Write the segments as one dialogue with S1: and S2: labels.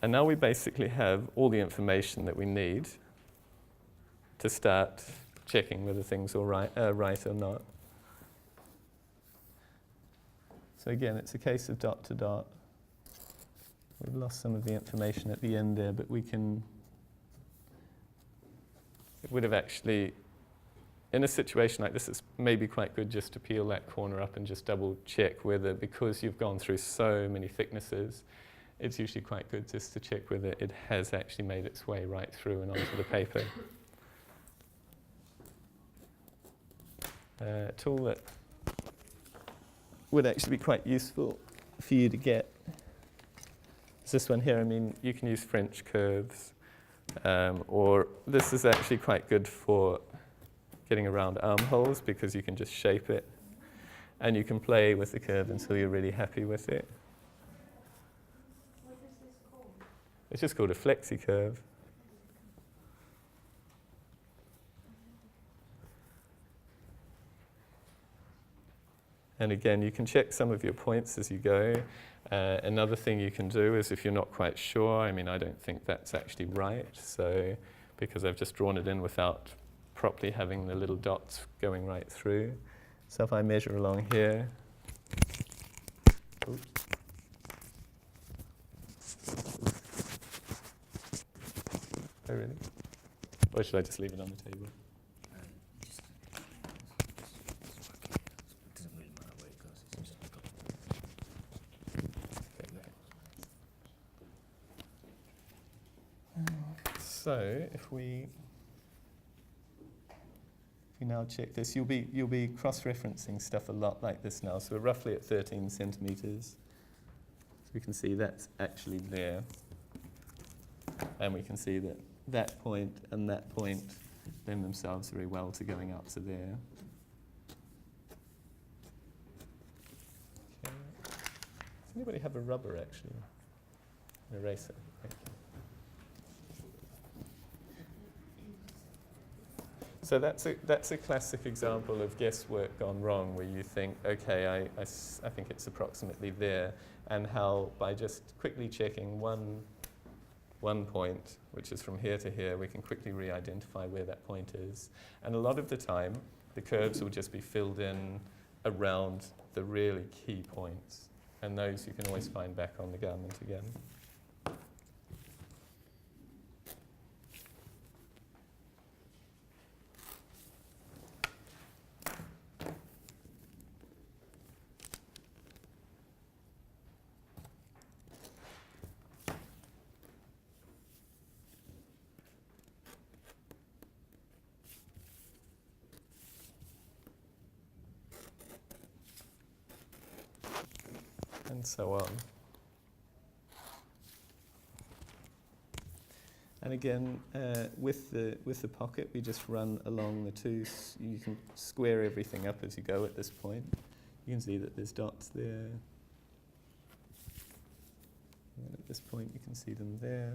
S1: And now we basically have all the information that we need to start checking whether things are right or not. So again, it's a case of dot to dot. We've lost some of the information at the end there, but we can... It would have actually, in a situation like this, it's maybe quite good just to peel that corner up and just double check whether, because you've gone through so many thicknesses, it's usually quite good just to check whether it has actually made its way right through and onto the paper. A tool that would actually be quite useful for you to get is this one here. I mean, you can use French curves, or this is actually quite good for getting around armholes because you can just shape it and you can play with the curve until you're really happy with it.
S2: What is this called?
S1: It's just called a flexi curve. And again, you can check some of your points as you go. Another thing you can do is if you're not quite sure, I mean, I don't think that's actually right, so because I've just drawn it in without properly having the little dots going right through. So if I measure along here, oops. Oh, really? Or should I just leave it on the table? So if we now check this, you'll be cross-referencing stuff a lot like this now. So we're roughly at 13 centimeters. So we can see that's actually there. And we can see that that point and that point lend themselves very well to going up to there. Okay. Does anybody have a rubber actually? An eraser? Thank you. So that's a classic example of guesswork gone wrong, where you think, okay, I think it's approximately there, and how by just quickly checking one point, which is from here to here, we can quickly re-identify where that point is. And a lot of the time, the curves will just be filled in around the really key points, and those you can always find back on the garment again. And so on. And again, with the pocket, we just run along the two. You can square everything up as you go at this point. You can see that there's dots there. And at this point, you can see them there.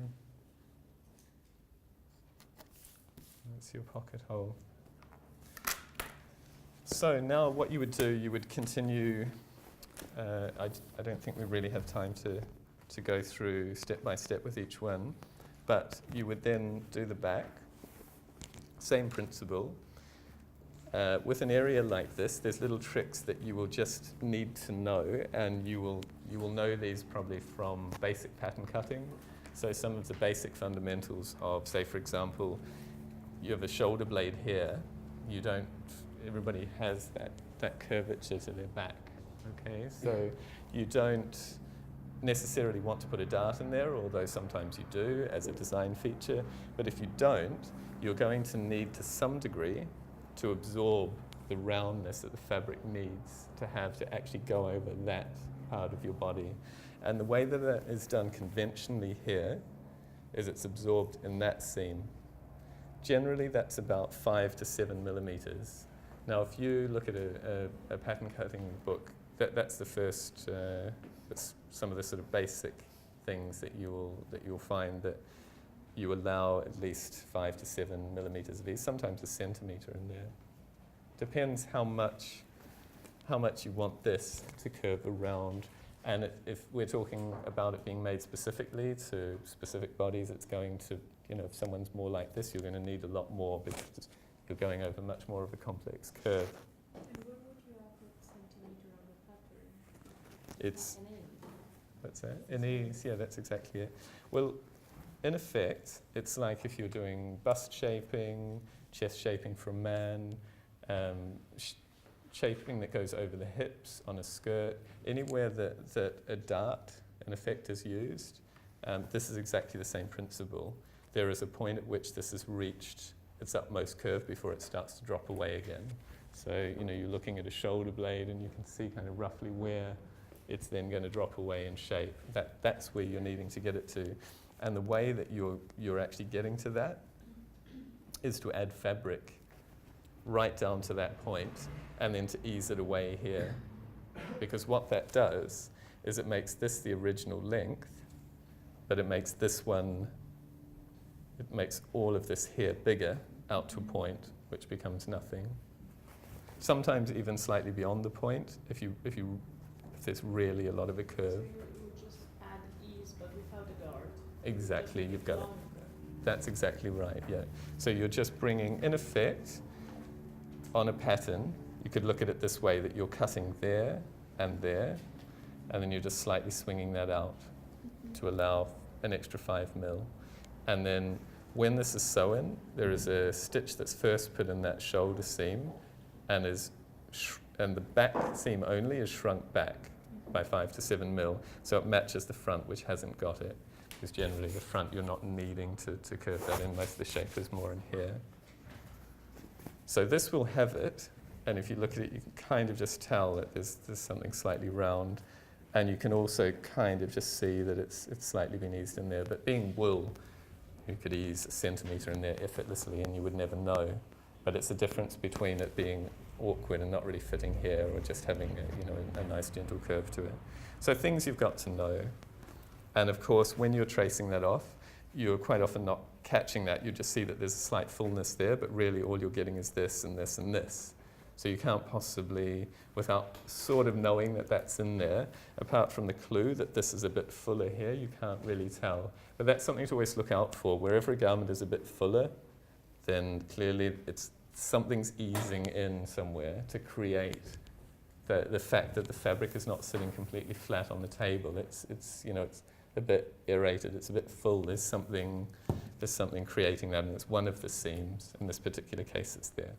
S1: That's your pocket hole. So now what you would do, you would continue. I don't think we really have time to go through step by step with each one, but you would then do the back. Same principle. With an area like this, there's little tricks that you will just need to know, and you will know these probably from basic pattern cutting. So some of the basic fundamentals of, say, for example, you have a shoulder blade here. Everybody has that curvature to their back. Okay, so you don't necessarily want to put a dart in there, although sometimes you do as a design feature. But if you don't, you're going to need to some degree to absorb the roundness that the fabric needs to have to actually go over that part of your body. And the way that is done conventionally here is it's absorbed in that seam. Generally, that's about 5 to 7 millimeters. Now, if you look at a pattern cutting book, that's the first. That's some of the sort of basic things that you'll find, that you allow at least 5 to 7 millimeters of each, sometimes a centimeter in there. Depends how much you want this to curve around And if we're talking about it being made specifically to specific bodies, it's going to, if someone's more like this, you're going to need a lot more because you're going over much more of a complex curve.
S2: And where would you have it centimeter on the pattern?
S1: It's,
S2: An E.
S1: what's that? In ease, yeah, that's exactly it. Well, in effect, it's like if you're doing bust shaping, chest shaping for a man, shaping that goes over the hips on a skirt, anywhere that a dart, in effect, is used, this is exactly the same principle. There is a point at which this has reached its utmost curve before it starts to drop away again. So, you're looking at a shoulder blade and you can see kind of roughly where it's then going to drop away in shape. That's where you're needing to get it to. And the way that you're actually getting to that is to add fabric right down to that point and then to ease it away here. Because what that does is it makes this the original length, but it makes this one, it makes all of this here bigger out to a point, which becomes nothing. Sometimes even slightly beyond the point, if there's really a lot of a
S2: So
S1: curve.
S2: you just add ease, but without a dart.
S1: Exactly, you've got it.
S2: Longer.
S1: That's exactly right, yeah. So you're just bringing, in effect, on a pattern, you could look at it this way, that you're cutting there, and then you're just slightly swinging that out to allow an extra 5 mil. And then when this is sewn, there is a stitch that's first put in that shoulder seam, and the back seam only is shrunk back by 5 to 7 mil, so it matches the front, which hasn't got it. Because generally the front, you're not needing to curve that in. Most of the shape is more in here. So this will have it, and if you look at it, you can kind of just tell that there's something slightly round, and you can also kind of just see that it's slightly been eased in there. But being wool, you could ease a centimetre in there effortlessly, and you would never know. But it's the difference between it being awkward and not really fitting here, or just having a nice gentle curve to it. So things you've got to know. And of course, when you're tracing that off, you're quite often not catching that. You just see that there's a slight fullness there, but really all you're getting is this and this and this. So you can't possibly, without sort of knowing that that's in there, apart from the clue that this is a bit fuller here, you can't really tell. But that's something to always look out for. Wherever a garment is a bit fuller, then clearly something's easing in somewhere to create the fact that the fabric is not sitting completely flat on the table. It's a bit aerated, it's a bit full. There's something creating that, and it's one of the seams. In this particular case, it's there.